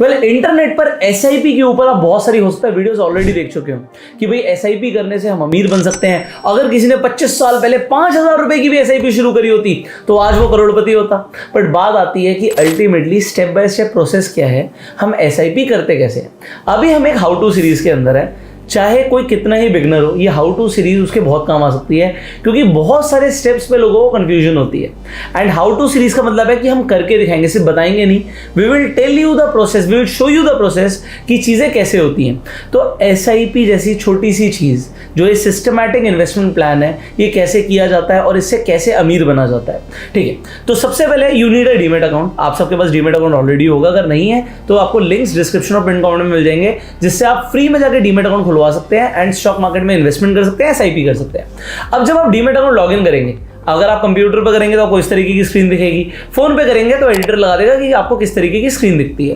Internet पर SIP के ऊपर आप बहुत सारी हो सकता है वीडियोस ऑलरेडी देख चुके हो कि भाई एसआईपी करने से हम अमीर बन सकते हैं। अगर किसी ने 25 साल पहले 5,000 रुपए की भी एसआईपी शुरू करी होती तो आज वो करोड़पति होता। बट बात आती है कि ultimately step by step process क्या है, हम एसआईपी करते कैसे हैं। अभी हम एक हाउ टू सीरीज के अंदर है, चाहे कोई कितना ही बिगनर हो, ये हाउ टू सीरीज उसके बहुत काम आ सकती है, क्योंकि बहुत सारे स्टेप्स पे लोगों को कंफ्यूजन होती है। एंड हाउ टू सीरीज का मतलब है कि हम करके दिखाएंगे, सिर्फ बताएंगे नहीं। We will tell you the process, we will show you the process कि चीज़ें कैसे होती हैं। तो एसआईपी जैसी छोटी सी चीज़ जो ये सिस्टमैटिक इन्वेस्टमेंट प्लान है, ये कैसे किया जाता है और इससे कैसे अमीर बना जाता है। ठीक है, तो सबसे पहले you need a demat account. आप सबके पास डीमेट अकाउंट ऑलरेडी होगा, अगर नहीं है तो आपको लिंक्स डिस्क्रिप्शन और पिन कमेंट में मिल जाएंगे, जिससे आप फ्री में जाकर डीमेट अकाउंट खुलवा सकते हैं एंड स्टॉक मार्केट में इन्वेस्टमेंट कर सकते हैं, एसआईपी कर सकते हैं। अब जब आप डीमेट अकाउंट लॉगिन करेंगे, अगर आप कंप्यूटर पर करेंगे तो आपको इस तरीके की स्क्रीन दिखेगी, फोन पे करेंगे तो एडिटर लगा देगा कि आपको किस तरीके की स्क्रीन दिखती है।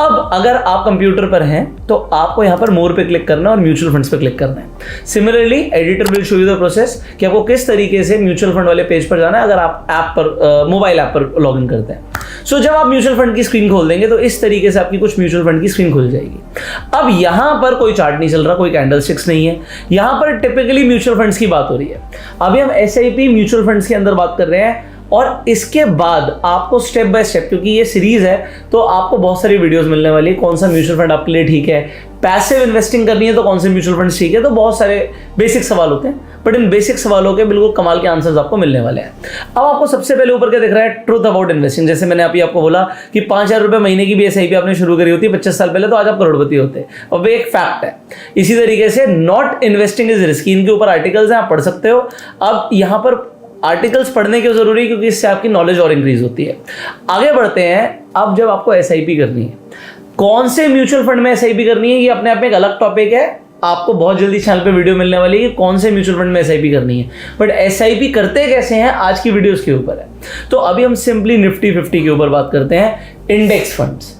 अब अगर आप कंप्यूटर पर हैं तो आपको यहाँ पर मोर पे क्लिक करना है और म्यूचुअल फंड्स पे क्लिक करना है। Similarly editor will show you the process कि आपको किस तरीके से म्यूचुअल फंड वाले पेज पर जाना है अगर आप ऐप पर मोबाइल ऐप पर लॉग इन करते हैं। सो जब आप म्यूचुअल फंड की स्क्रीन खोल देंगे तो इस तरीके से आपकी कुछ म्यूचुअल फंड की स्क्रीन खुल जाएगी। अब यहाँ पर कोई चार्ट नहीं चल रहा, कोई कैंडल स्टिक्स नहीं है, यहाँ पर टिपिकली म्यूचुअल फंड्स की बात हो रही है। अभी हम एसआईपी म्यूचुअल फंड्स के अंदर बात कर रहे हैं और इसके बाद आपको स्टेप बाय स्टेप, क्योंकि ये सीरीज है तो आपको बहुत सारी वीडियोस मिलने वाली है, कौन सा म्यूचुअल फंड आपके लिए ठीक है, पैसिव इन्वेस्टिंग करनी है तो कौन से म्यूचुअल फंड ठीक है। तो बहुत सारे बेसिक सवाल होते हैं, बट इन बेसिक सवालों के बिल्कुल कमाल के आंसर्स आपको मिलने वाले हैं। अब आपको सबसे पहले ऊपर क्या दिख रहा है, ट्रूथ अबाउट इन्वेस्टिंग। जैसे मैंने अभी आपको बोला कि 5,000 रुपए महीने की भी एसआईपी आपने शुरू करी होती है 25 साल पहले, तो आज आप करोड़पति होते, और वो एक फैक्ट है। इसी तरीके से नॉट इन्वेस्टिंग इज रिस्की, इनके ऊपर आर्टिकल्स हैं, आप पढ़ सकते हो। अब यहाँ पर आर्टिकल्स पढ़ने क्यों जरूरी है, क्योंकि इससे आपकी नॉलेज और इंक्रीज होती है। आगे बढ़ते हैं। अब जब आपको एसआईपी करनी है, कौन से म्यूचुअल फंड में एसआईपी करनी है, ये अपने आप में एक अलग टॉपिक है। आपको बहुत जल्दी चैनल पे वीडियो मिलने वाली है कि कौन से म्यूचुअल फंड में एसआईपी करनी है, बट एसआईपी करते कैसे हैं आज की वीडियोस के ऊपर है। तो अभी हम सिंपली निफ्टी 50 के ऊपर बात करते हैं। इंडेक्स फंड्स,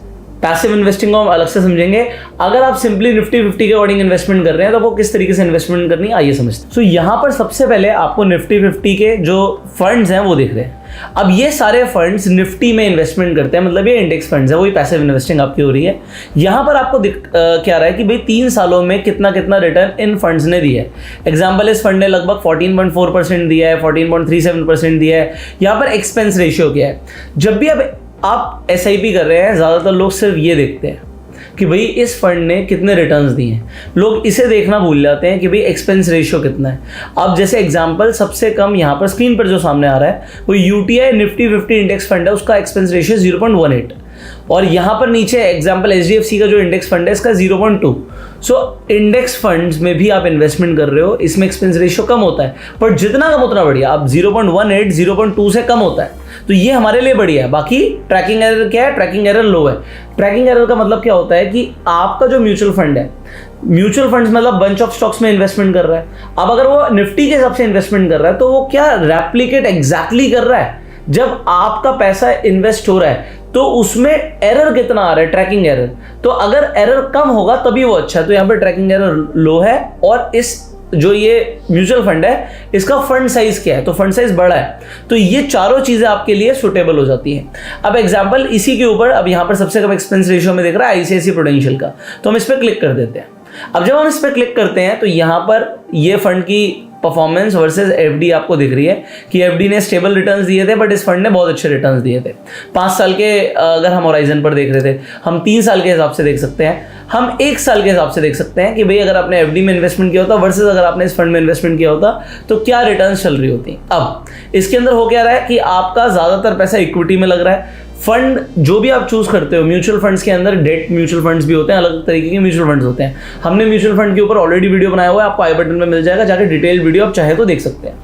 पैसिव इन्वेस्टिंग को हम अलग से समझेंगे। अगर आप सिंपली निफ्टी 50 के अकॉर्डिंग इन्वेस्टमेंट कर रहे हैं तो आपको किस तरीके से इन्वेस्टमेंट करनी है, आइए समझते हैं। सो यहाँ पर सबसे पहले आपको निफ्टी 50 के जो फंड्स हैं वो दिख रहे हैं। अब ये सारे फंड्स निफ्टी में इन्वेस्टमेंट करते हैं, मतलब ये इंडेक्स फंड्स है, वही पैसिव इन्वेस्टिंग आपकी हो रही है। यहाँ पर आपको क्या रहा है कि भाई 3 सालों में कितना कितना रिटर्न इन फंड्स ने दिया है। एग्जाम्पल, इस फंड ने लगभग 14.4% दिया है, 14.37% दिया है। यहाँ पर एक्सपेंस रेशियो क्या है। जब भी आप एसआईपी कर रहे हैं, ज़्यादातर लोग सिर्फ ये देखते हैं कि भाई इस फंड ने कितने रिटर्न्स दिए हैं, लोग इसे देखना भूल जाते हैं कि भाई एक्सपेंस रेशियो कितना है। अब जैसे एग्जांपल, सबसे कम यहाँ पर स्क्रीन पर जो सामने आ रहा है वो यूटीआई निफ्टी 50 इंडेक्स फंड है, उसका एक्सपेंस रेशियो 0.18, और यहाँ पर नीचे एग्जांपल एचडीएफसी का जो इंडेक्स फंड है इसका 0.2। सो इंडेक्स फंड्स में भी आप इन्वेस्टमेंट कर रहे हो, इसमें एक्सपेंस रेशियो कम होता है, पर जितना कम उतना बढ़िया। अब 0.18 0.2 से कम होता है तो ये हमारे लिए बढ़िया है। बाकी ट्रैकिंग एरर क्या है, ट्रैकिंग एरर लो है। ट्रैकिंग एरर का मतलब क्या होता है कि आपका जो म्यूचुअल फंड है, म्यूचुअल फंड्स मतलब बंच ऑफ स्टॉक्स में इन्वेस्टमेंट कर रहा है। अब अगर वो निफ्टी के हिसाब से इन्वेस्टमेंट कर रहा है तो वो क्या रेप्लिकेट एग्जैक्टली कर रहा है। जब आपका पैसा इन्वेस्ट हो रहा है तो उसमें एरर कितना आ रहा है, ट्रैकिंग एरर। तो अगर एरर कम होगा तभी वो अच्छा है। तो यहाँ पर ट्रैकिंग एरर लो है, और इस जो ये म्यूचुअल फंड है इसका फंड साइज क्या है, तो फंड साइज बड़ा है। तो ये चारों चीजें आपके लिए सुटेबल हो जाती हैं। अब एग्जांपल इसी के ऊपर, अब यहाँ पर सबसे कम एक्सपेंस रेशियो में दिख रहा है आईसीआईसीआई प्रूडेंशियल का, तो हम इस पर क्लिक कर देते हैं। अब जब हम इस पर क्लिक करते हैं तो यहाँ पर ये फंड की परफॉर्मेंस वर्सेस एफडी आपको दिख रही है कि एफडी ने स्टेबल रिटर्न्स दिए थे, बट इस फंड ने बहुत अच्छे रिटर्न्स दिए थे। 5 साल के अगर हम होराइजन पर देख रहे थे, हम 3 साल के हिसाब से देख सकते हैं, हम 1 साल के हिसाब से देख सकते हैं कि भाई अगर आपने एफडी में इन्वेस्टमेंट किया होता वर्सेस अगर आपने इस फंड में इन्वेस्टमेंट किया होता तो क्या रिटर्न्स चल रही होती। अब इसके अंदर हो क्या रहा है कि आपका ज़्यादातर पैसा इक्विटी में लग रहा है। फंड जो भी आप चूज करते हो, म्यूचुअल फंड्स के अंदर डेट म्यूचुअल फंड्स भी होते हैं, अलग तरीके के म्यूचुअल फंड्स होते हैं। हमने म्यूचुअल फंड के ऊपर ऑलरेडी वीडियो बनाया हुआ है, आपको आई बटन में मिल जाएगा, जाकर डिटेल वीडियो आप चाहे तो देख सकते हैं।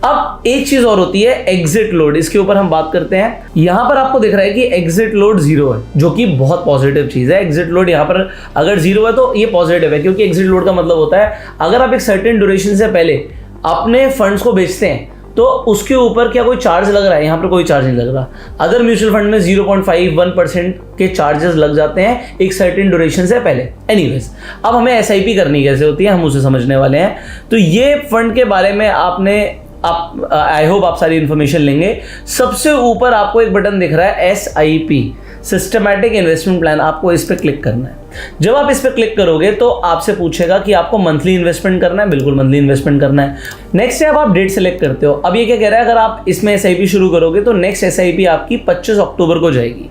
अब एक चीज और होती है एग्जिट लोड, इसके ऊपर हम बात करते हैं। यहां पर आपको दिख रहा है कि एग्जिट लोड 0 है, जो कि बहुत पॉजिटिव चीज है। एग्जिट लोड यहां पर अगर 0 है तो ये पॉजिटिव है, क्योंकि एग्जिट लोड का मतलब होता है अगर आप एक सर्टेन ड्यूरेशन से पहले अपने फंड्स को बेचते हैं तो उसके ऊपर क्या कोई चार्ज लग रहा है, यहाँ पर कोई चार्ज नहीं लग रहा। अदर म्यूचुअल फंड में 0.51% के चार्जेस लग जाते हैं एक सर्टेन ड्यूरेशन से पहले। एनीवेज, अब हमें एसआईपी करनी कैसे होती है हम उसे समझने वाले हैं। तो ये फंड के बारे में आई होप आप सारी इंफॉर्मेशन लेंगे। सबसे ऊपर आपको एक बटन दिख रहा है SIP, सिस्टमैटिक इन्वेस्टमेंट प्लान, आपको इस पर क्लिक करना है। जब आप इस पर क्लिक करोगे तो आपसे पूछेगा कि आपको मंथली इन्वेस्टमेंट करना है, बिल्कुल मंथली इन्वेस्टमेंट करना है। नेक्स्ट है, अब आप डेट सेलेक्ट करते हो। अब ये क्या कह रहा है, अगर आप इसमें एसआईपी शुरू करोगे तो नेक्स्ट एसआईपी आपकी 25 अक्टूबर को जाएगी।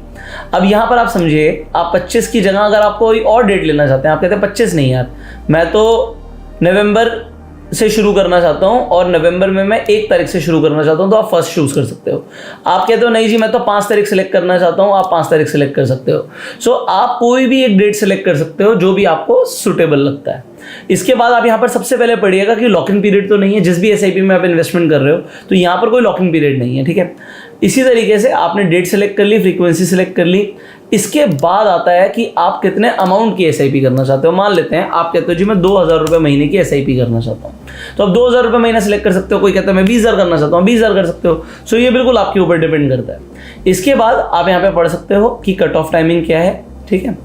अब यहाँ पर आप समझिए, आप 25 की जगह अगर आप कोई और डेट लेना चाहते हैं, आप कहते हैं 25 नहीं यार, मैं तो नवंबर से शुरू करना चाहता हूँ और नवंबर में मैं 1 तारीख से शुरू करना चाहता हूँ, तो आप फर्स्ट चूज कर सकते हो। आप कहते हो नहीं जी मैं तो 5 तारीख सेलेक्ट करना चाहता हूँ, आप 5 तारीख सेलेक्ट कर सकते हो। सो आप कोई भी एक डेट सेलेक्ट कर सकते हो जो भी आपको सुटेबल लगता है। इसके बाद आप यहाँ पर सबसे पहले पढ़िएगा कि लॉक इन पीरियड तो नहीं है, जिस भी एसआईपी में आप इन्वेस्टमेंट कर रहे हो तो यहाँ पर कोई लॉक इन पीरियड नहीं है, ठीक है। इसी तरीके से आपने डेट सेलेक्ट कर ली, फ्रीक्वेंसी सेलेक्ट कर ली। इसके बाद आता है कि आप कितने अमाउंट की एसआईपी करना चाहते हो। मान लेते हैं आप कहते हो जी मैं 2000 रुपये महीने की एसआईपी करना चाहता हूँ, तो आप 2000 रुपये महीना सेलेक्ट कर सकते हो। कोई कहता है मैं 20,000 करना चाहता हूँ, 20,000 कर सकते हो। सो ये बिल्कुल आपके ऊपर डिपेंड करता है। इसके बाद आप यहाँ पे पढ़ सकते हो कि कट ऑफ टाइमिंग क्या है, ठीक है।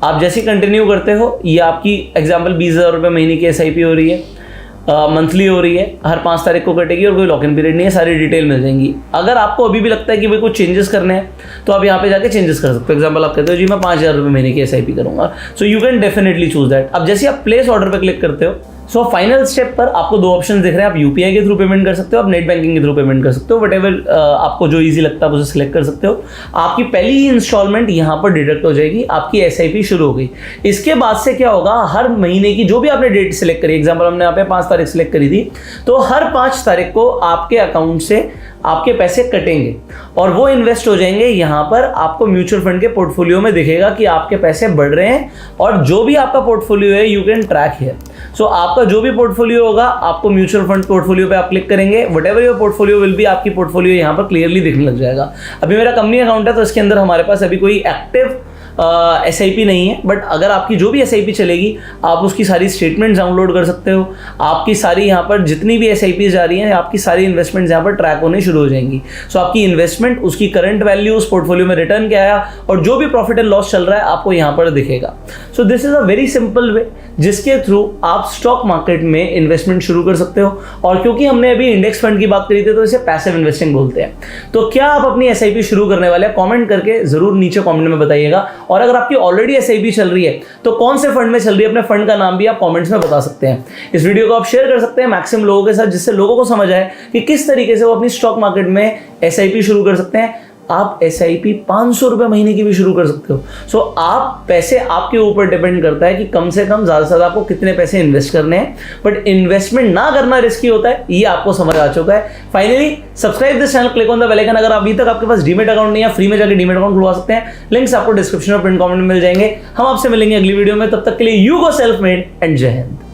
आप जैसे कंटिन्यू करते हो, ये आपकी एग्जाम्पल 20,000 रुपये महीने की एसआईपी हो रही है, मंथली हो रही है, हर 5 तारीख को कटेगी और कोई लॉक इन पीरियड नहीं है, सारी डिटेल मिल जाएंगी। अगर आपको अभी भी लगता है कि भाई कुछ चेंजेस करने हैं तो आप यहाँ पे जाके चेंजेस कर सकते हो। एग्जाम्पल आप कहते हो जी मैं 5,000 रुपये महीने की एसआईपी करूँगा, so you can definitely choose that. अब जैसे आप प्लेस ऑर्डर पर क्लिक करते हो, सो फाइनल स्टेप पर आपको 2 ऑप्शन दिख रहे हैं। आप यूपीआई के थ्रू पेमेंट कर सकते हो, आप नेट बैंकिंग के थ्रू पेमेंट कर सकते हो, वट आपको जो इजी लगता है आप उसे सिलेक्ट कर सकते हो। आपकी पहली ही इंस्टॉलमेंट यहाँ पर डिडक्ट हो जाएगी, आपकी एसआईपी शुरू हो गई। इसके बाद से क्या होगा, हर महीने की जो भी आपने डेट सिलेक्ट करी, एग्जाम्पल हमने यहाँ पे 5 तारीख सिलेक्ट करी थी, तो हर 5 तारीख को आपके अकाउंट से आपके पैसे कटेंगे और वो इन्वेस्ट हो जाएंगे। यहाँ पर आपको म्यूचुअल फंड के पोर्टफोलियो में दिखेगा कि आपके पैसे बढ़ रहे हैं, और जो भी आपका पोर्टफोलियो है यू कैन ट्रैक हियर। सो आपका जो भी पोर्टफोलियो होगा, आपको म्यूचुअल फंड पोर्टफोलियो पे आप क्लिक करेंगे, what ever your portfolio will be, आपकी पोर्टफोलियो यहाँ पर क्लियरली दिखने लग जाएगा। अभी मेरा कंपनी अकाउंट है तो इसके अंदर हमारे पास अभी कोई एक्टिव एसआईपी नहीं है, बट अगर आपकी जो भी एसआईपी चलेगी आप उसकी सारी स्टेटमेंट्स डाउनलोड कर सकते हो। आपकी सारी यहाँ पर जितनी भी एसआईपी जा रही हैं, आपकी सारी इन्वेस्टमेंट्स यहाँ पर ट्रैक होने शुरू हो जाएंगी। सो आपकी इन्वेस्टमेंट, उसकी करंट वैल्यू, उस पोर्टफोलियो में रिटर्न क्या आया और जो भी प्रॉफिट एंड लॉस चल रहा है आपको यहाँ पर दिखेगा। So this is a very simple way जिसके थ्रू आप स्टॉक मार्केट में इन्वेस्टमेंट शुरू कर सकते हो। और क्योंकि हमने अभी इंडेक्स फंड की बात करी थी तो इसे पैसिव इन्वेस्टिंग बोलते हैं। तो क्या आप अपनी एसआईपी शुरू करने वाले हैं? कमेंट करके जरूर नीचे कमेंट में बताइएगा। और अगर आपकी ऑलरेडी एसआईपी चल रही है तो कौन से फंड में चल रही है, अपने फंड का नाम भी आप कमेंट्स में बता सकते हैं। इस वीडियो को आप शेयर कर सकते हैं मैक्सिमम लोगों के साथ, जिससे लोगों को समझ आए कि किस तरीके से वो अपनी स्टॉक मार्केट में एसआईपी शुरू कर सकते हैं। आप एसआईपी 500 रुपए महीने की भी शुरू कर सकते हो। सो आप पैसे आपके ऊपर डिपेंड करता है कि कम से कम ज्यादा से ज्यादा आपको कितने पैसे इन्वेस्ट करने हैं, बट इन्वेस्टमेंट ना करना रिस्की होता है, ये आपको समझ आ चुका है। Finally subscribe this channel, click on the bell icon. अगर अभी तक आपके पास डीमेट अकाउंट नहीं है, फ्री में जाकर डीमेट अकाउंट खुलवा सकते हैं। लिंक्स आपको डिस्क्रिप्शन और पिन कमेंट में मिल जाएंगे। हम आपसे मिलेंगे अगली वीडियो में, तब तक के लिए you go self made and जय हिंद।